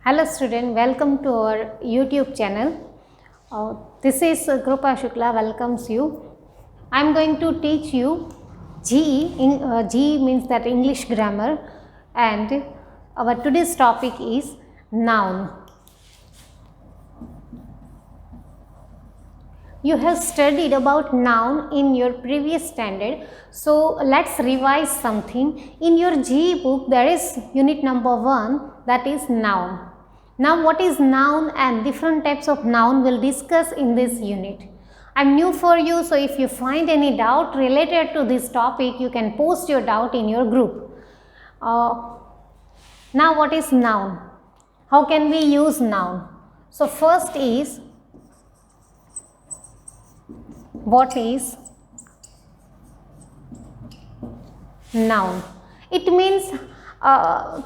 Hello student, welcome to our YouTube channel. This is Krupa Shukla welcomes you. I am going to teach you G means that English grammar, and our today's topic is noun. You have studied about noun in your previous standard, so let's revise something. In your GE book there is unit number 1, that is noun. Now what is noun and different types of noun we'll discuss in this unit. I'm new for you, so if you find any doubt related to this topic, you can post your doubt in your group. Now what is noun? How can we use noun? So first is, what is noun? It means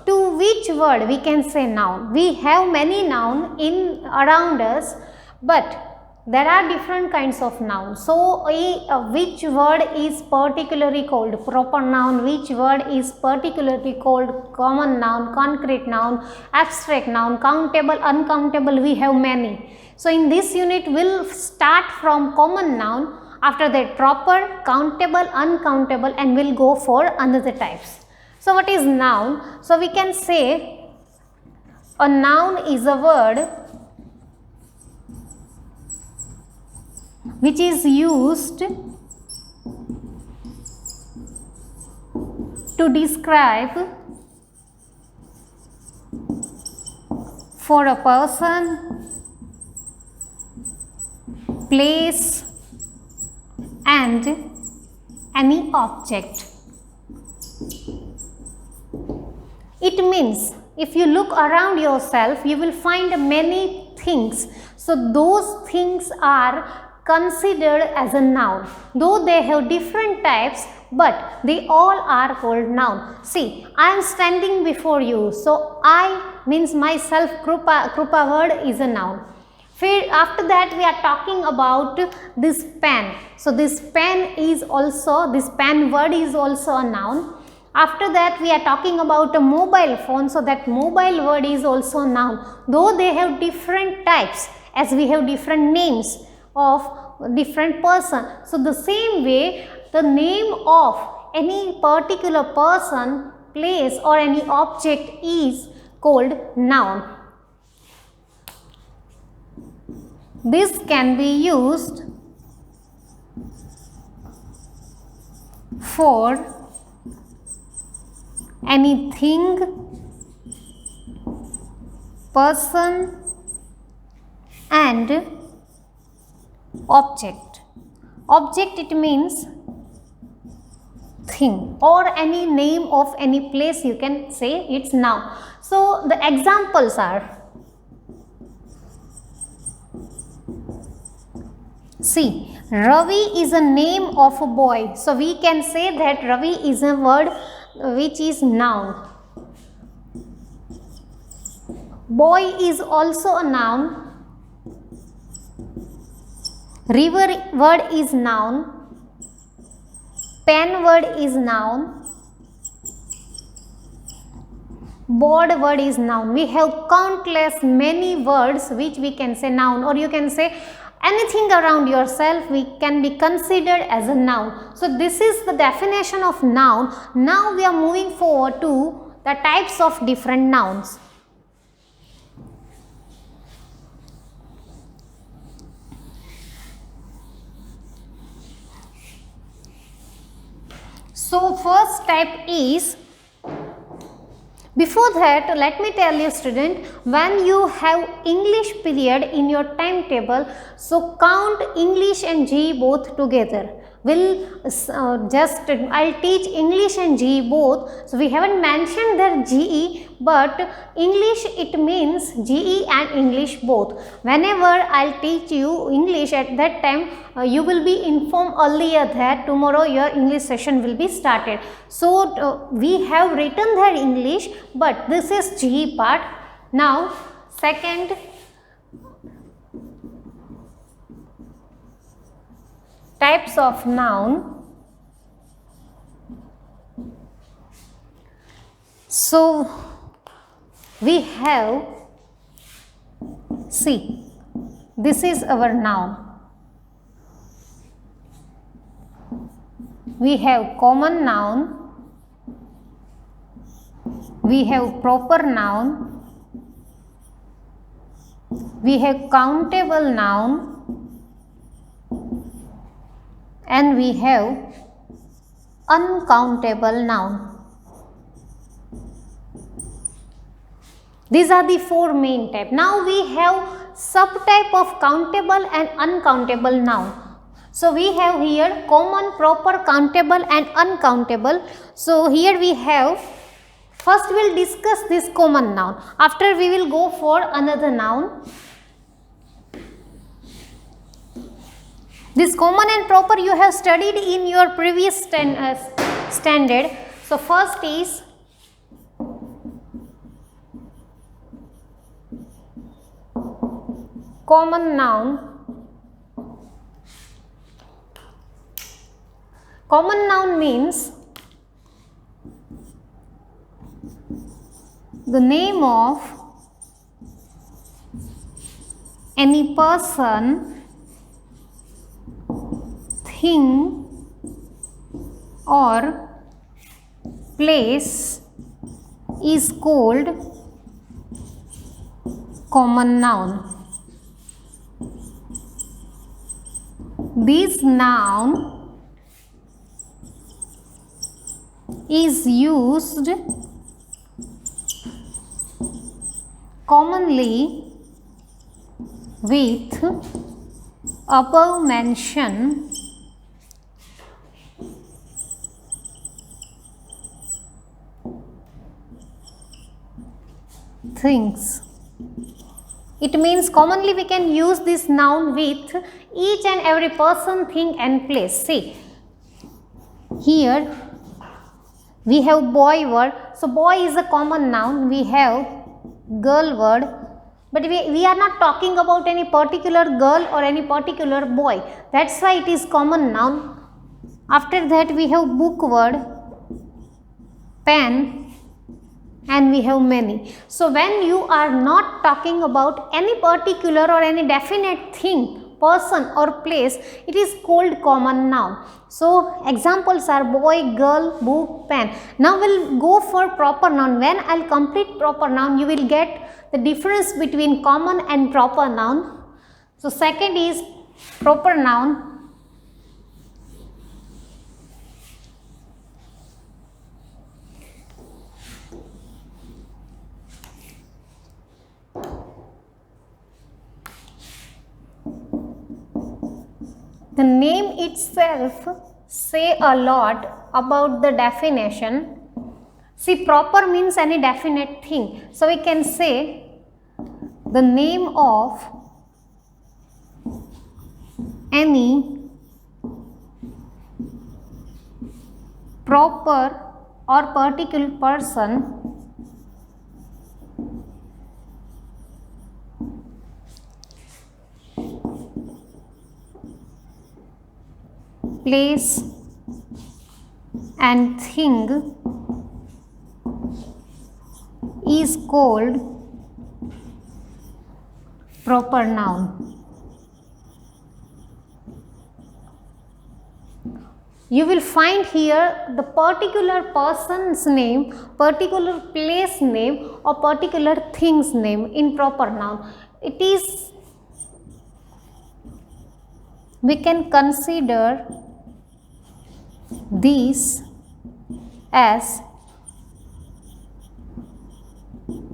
to which word we can say noun. We have many noun in around us, but there are different kinds of nouns. So which word is particularly called proper noun, which word is particularly called common noun, concrete noun, abstract noun, countable, uncountable, we have many. So in this unit we'll start from common noun, after that proper, countable, uncountable, and we'll go for another types. So what is noun? So we can say a noun is a word which is used to describe for a person, place, and any object. It means if you look around yourself, you will find many things. So those things are considered as a noun, though they have different types, but they all are called noun. See, I am standing before you, so I means myself, Krupa word is a noun. After that we are talking about this pen. So this pen is also, this pen word is also a noun. After that we are talking about a mobile phone, so that mobile word is also a noun, though they have different types as we have different names of different person. So the same way the name of any particular person, place, or any object is called noun. This can be used for anything, person, and object. Object, it means thing, or any name of any place, you can say it's noun. So the examples are, see, Ravi is a name of a boy, so we can say that Ravi is a word which is noun. Boy is also a noun. River word is noun. Pen word is noun. Board word is noun. We have countless many words which we can say noun, or you can say anything around yourself we can be considered as a noun. So this is the definition of noun. Now we are moving forward to the types of different nouns. So first type is, before that let me tell you student, when you have English period in your timetable, so count English and GE both together. I'll teach English and GE both. So we haven't mentioned their GE, but English it means GE and English both. Whenever I'll teach you English, at that time you will be informed earlier that tomorrow your English session will be started. So we have written their English, but this is GE part. Now second types of noun. So we have see, this is our noun. We have common noun, we have proper noun, we have countable noun, and we have uncountable noun. These are the four main types. Now we have subtype of countable and uncountable noun. So we have here common, proper, countable and uncountable. So here we have, first we will discuss this common noun. After we will go for another noun. This common and proper you have studied in your previous standard. So first is common noun. Common noun means the name of any person, thing or place is called common noun. This noun is used commonly with above mentioned things. It means commonly we can use this noun with each and every person, thing and place. See, here we have boy word. So boy is a common noun. We have girl word. But we are not talking about any particular girl or any particular boy. That's why it is common noun. After that we have book word, pen, and we have many. So when you are not talking about any particular or any definite thing, person or place, it is called common noun. So examples are boy, girl, book, pen. Now we'll go for proper noun. When I'll complete proper noun, you will get the difference between common and proper noun. So second is proper noun. The name itself say a lot about the definition. See, proper means any definite thing. So we can say the name of any proper or particular person, place and thing is called proper noun. You will find here the particular person's name, particular place name or particular thing's name in proper noun. It is, we can consider these as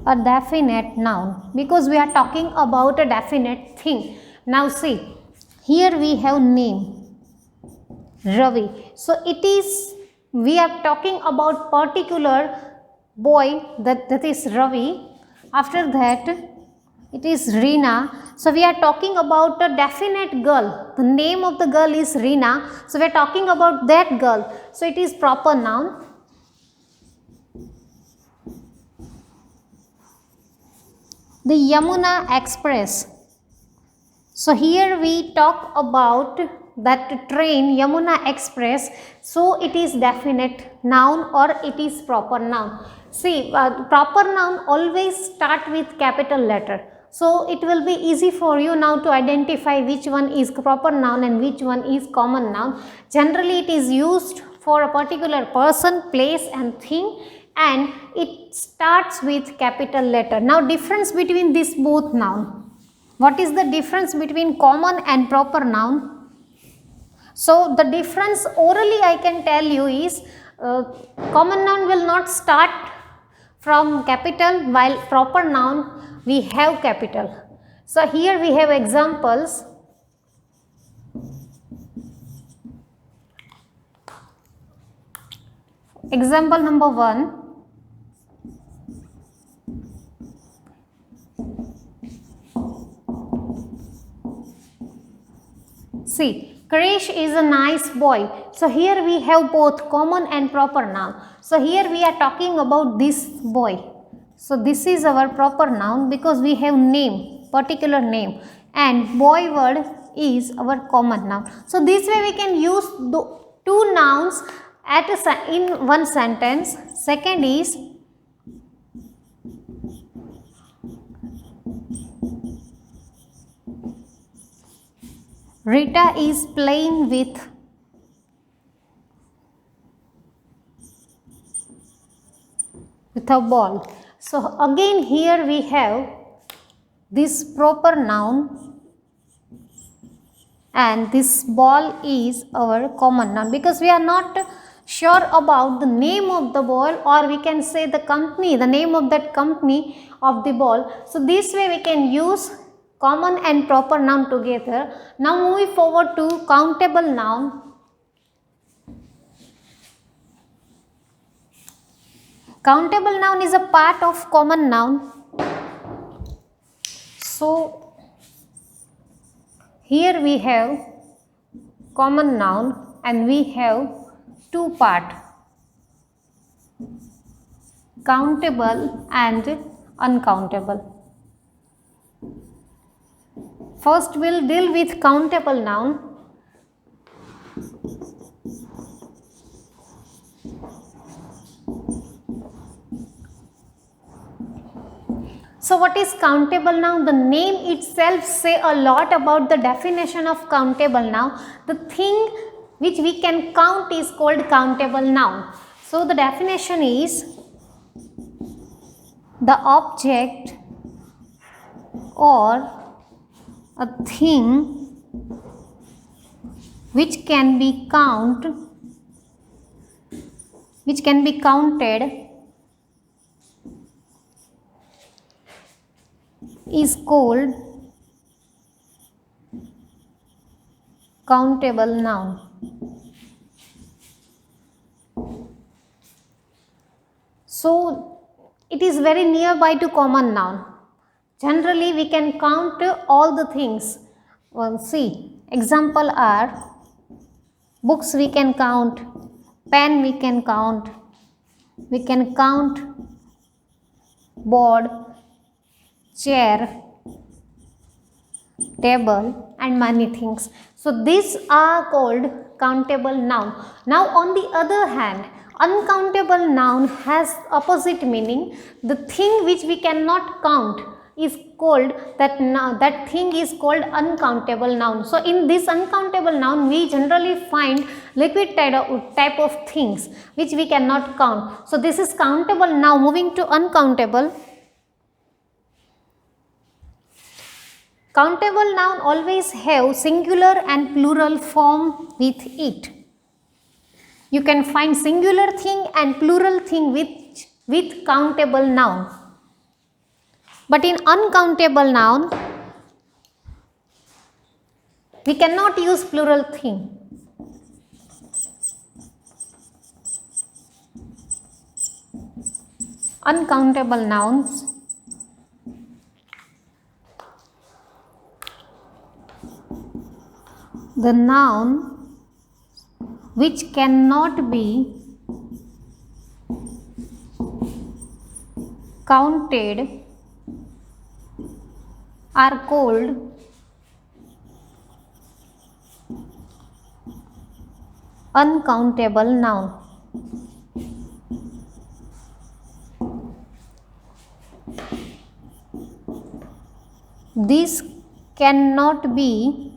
a definite noun because we are talking about a definite thing. Now see, here we have name Ravi. So it is, we are talking about particular boy, that is Ravi. After that it is Reena. So we are talking about a definite girl. The name of the girl is Reena. So we are talking about that girl. So it is proper noun. The Yamuna Express. So here we talk about that train Yamuna Express. So it is definite noun or it is proper noun. See, proper noun always start with capital letter. So it will be easy for you now to identify which one is proper noun and which one is common noun. Generally it is used for a particular person, place and thing, and it starts with capital letter. Now difference between these both noun. What is the difference between common and proper noun? So the difference orally I can tell you is common noun will not start from capital, while proper noun we have capital. So here we have examples. Example number 1. See, Krish is a nice boy. So here we have both common and proper noun. So here we are talking about this boy. So this is our proper noun because we have name, particular name, and boy word is our common noun. So this way we can use the two nouns in one sentence. Second is Rita is playing with a ball. So again here we have this proper noun and this ball is our common noun because we are not sure about the name of the ball, or we can say the company, the name of that company of the ball. So this way we can use common and proper noun together. Now moving forward to countable noun. Countable noun is a part of common noun. So here we have common noun and we have two parts, countable and uncountable. First we will deal with countable noun. So what is countable noun? The name itself say a lot about the definition of countable noun. The thing which we can count is called countable noun. So the definition is the object or a thing which can be counted is called countable noun. So it is very nearby to common noun. Generally we can count all the things. Well, see, example are books we can count, pen we can count board, chair, table and many things. So these are called countable noun. Now on the other hand, uncountable noun has opposite meaning. The thing which we cannot count is called that thing is called uncountable noun. So in this uncountable noun we generally find liquid type of things which we cannot count. So this is countable. Now moving to uncountable. Countable noun always have singular and plural form with it. You can find singular thing and plural thing with countable noun. But in uncountable noun, we cannot use plural thing. Uncountable nouns the noun which cannot be counted are called uncountable noun. this cannot be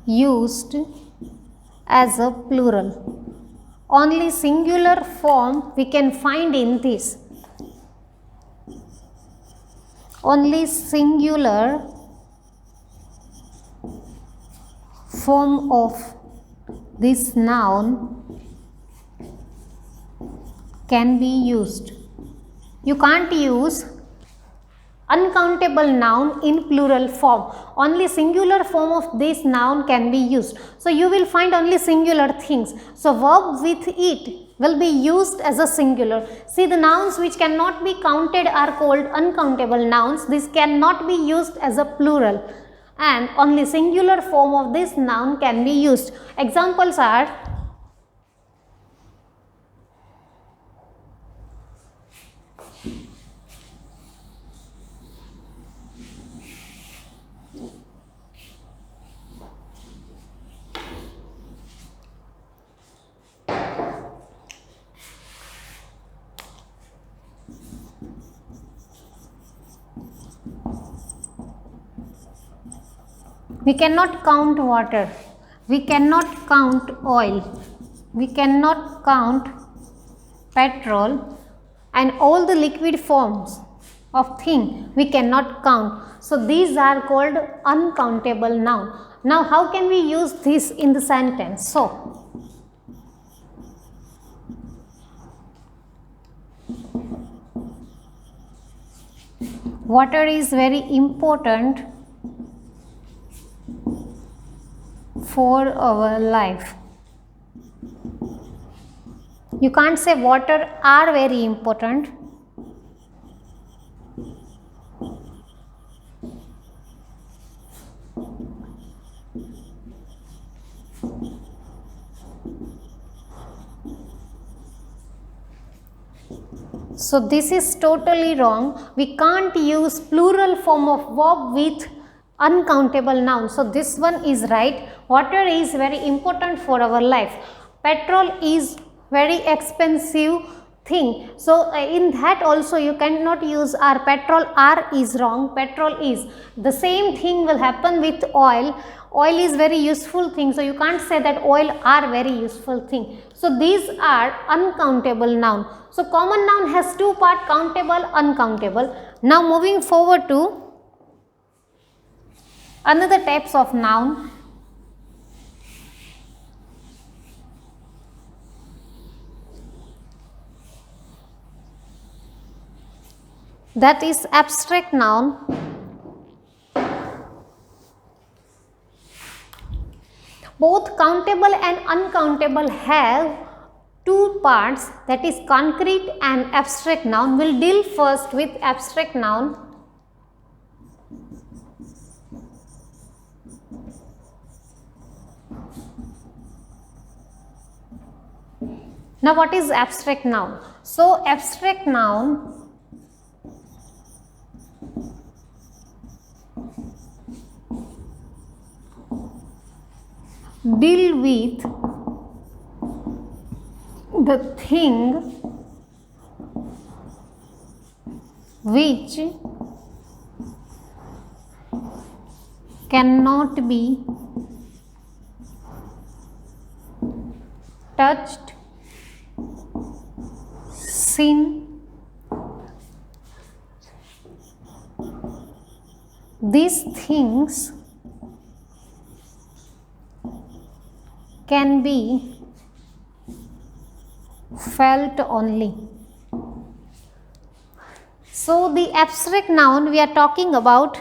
used as a plural. Only singular form we can find in this. Only singular form of this noun can be used. You can't use uncountable noun in plural form. Only singular form of this noun can be used. So you will find only singular things. So verb with it will be used as a singular. See, the nouns which cannot be counted are called uncountable nouns. This cannot be used as a plural, and only singular form of this noun can be used. Examples are we cannot count water, we cannot count oil, we cannot count petrol, and all the liquid forms of thing we cannot count. So these are called uncountable noun. Now how can we use this in the sentence? So water is very important for our life. You can't say water are very important. So this is totally wrong. We can't use plural form of verb with uncountable noun. So this one is right. Water is very important for our life. Petrol is very expensive thing. So in that also you cannot use R. Petrol R is wrong. Petrol is. The same thing will happen with oil. Oil is very useful thing. So you can't say that oil are very useful thing. So these are uncountable noun. So common noun has two parts, countable, uncountable. Now moving forward to another types of noun. That is abstract noun. Both countable and uncountable have two parts, that is concrete and abstract noun. We'll deal first with abstract noun. Now what is abstract noun? So abstract noun deal with the thing which cannot be touched, seen. These things can be felt only. So the abstract noun we are talking about,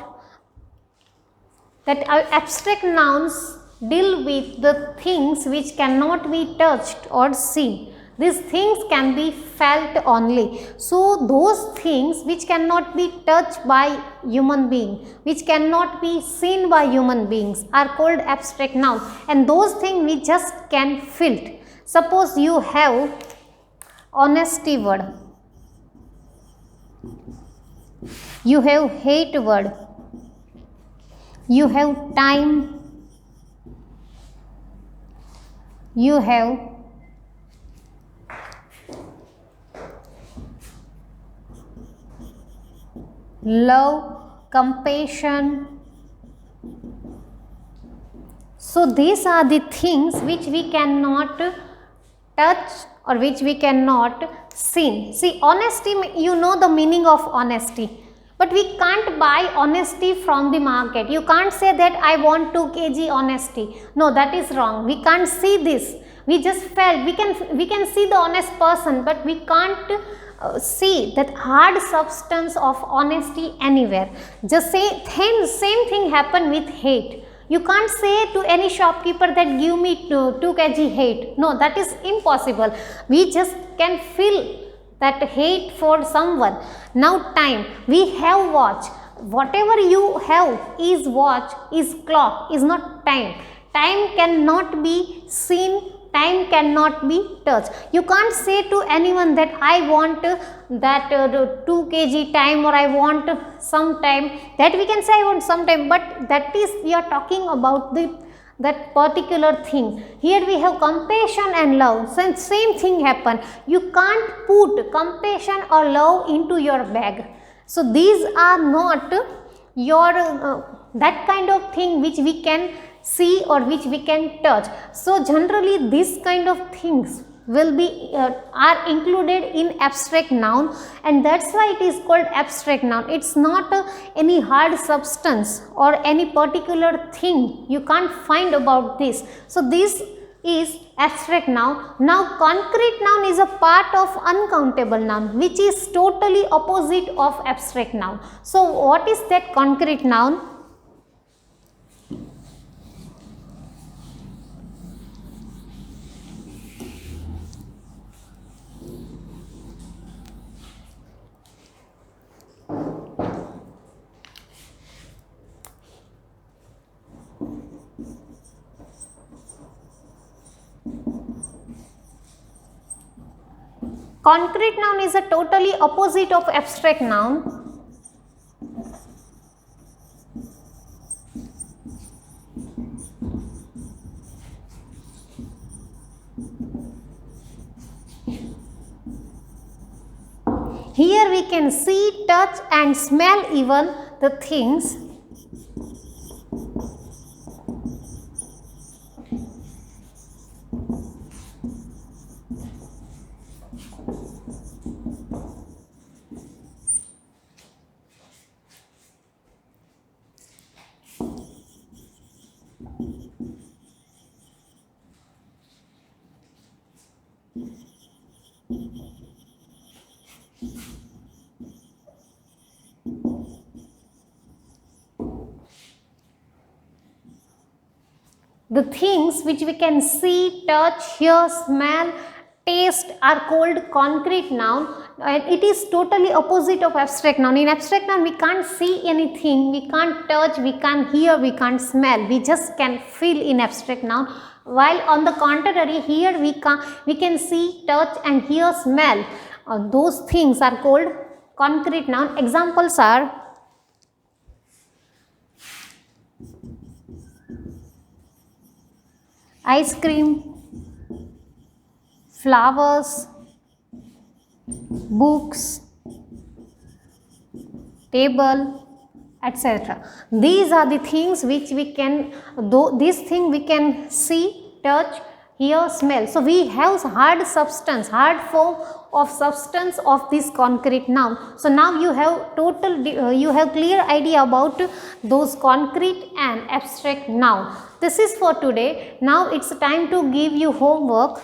that abstract nouns deal with the things which cannot be touched or seen. These things can be felt only. So those things which cannot be touched by human being, which cannot be seen by human beings, are called abstract noun, and those things we just can feel. Suppose you have honesty word, you have hate word, you have time, you have love, compassion. So these are the things which we cannot touch or which we cannot see. See, honesty, you know the meaning of honesty, but we can't buy honesty from the market. You can't say that I want 2 kg honesty. No, that is wrong. We can't see this. We just felt we can see the honest person, but we can't see that hard substance of honesty anywhere. Just say same thing happen with hate. You can't say to any shopkeeper that give me 2 kg hate. No, that is impossible. We just can feel that hate for someone. Now time, we have watch. Whatever you have is watch, is clock, is not time. Time cannot be seen, time cannot be touched. You can't say to anyone that I want that 2 kg time, or I want some time. That we can say I want some time, but that is, we are talking about that particular thing. Here we have compassion and love. So same thing happen. You can't put compassion or love into your bag. So these are not your that kind of thing which we can see or which we can touch. So generally these kind of things will be are included in abstract noun, and that's why it is called abstract noun. It's not any hard substance or any particular thing. You can't find about this. So this is abstract noun. Now concrete noun is a part of uncountable noun, which is totally opposite of abstract noun. So what is that concrete noun? Concrete noun is a totally opposite of abstract noun. Here we can see, touch and smell even the things. The things which we can see, touch, hear, smell, taste are called concrete noun, and it is totally opposite of abstract noun. In abstract noun we can't see anything, we can't touch, we can't hear, we can't smell, we just can feel in abstract noun. While on the contrary, here we can see, touch and hear, smell. Those things are called concrete noun. Examples are ice cream, flowers, books, table, etc. These are the things which we can, this thing we can see, touch, hear, smell. So we have hard substance, hard form of substance of this concrete noun. So now you have you have clear idea about those concrete and abstract noun. This is for today. Now it's time to give you homework.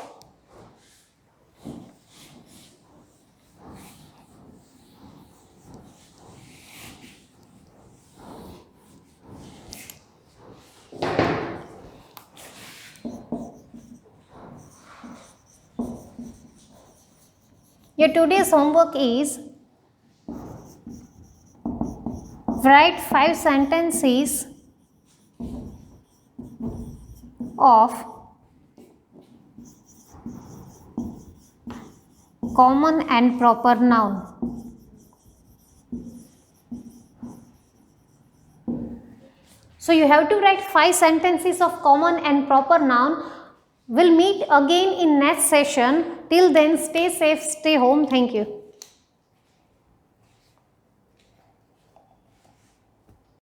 Your today's homework is write 5 sentences of common and proper noun. So you have to write 5 sentences of common and proper noun. We'll meet again in next session. Till then, stay safe, stay home. Thank you.